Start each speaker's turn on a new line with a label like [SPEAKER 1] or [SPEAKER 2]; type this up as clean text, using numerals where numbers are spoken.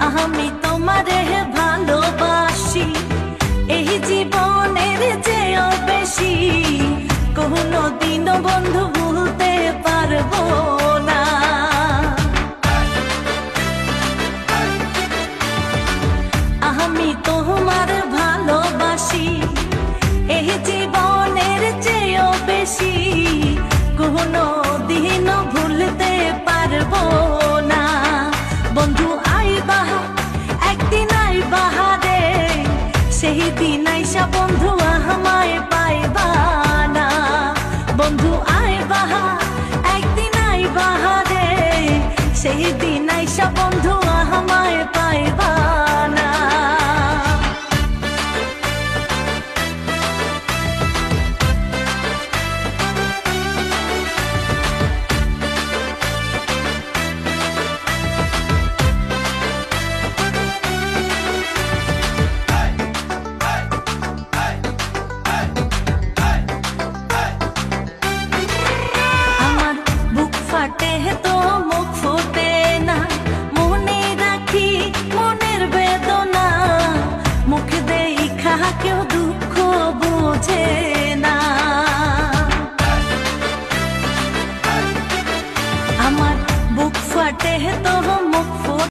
[SPEAKER 1] আমি তোমারে ভালোবাসি এই জীবনের চেয়েও বেশি, কোনো দিনও বন্ধু ভুলতে পারবো না। আমি তোমার ভালোবাসি এই জীবনের চেয়েও বেশি, কোনো দিনও ভুলতে পারবো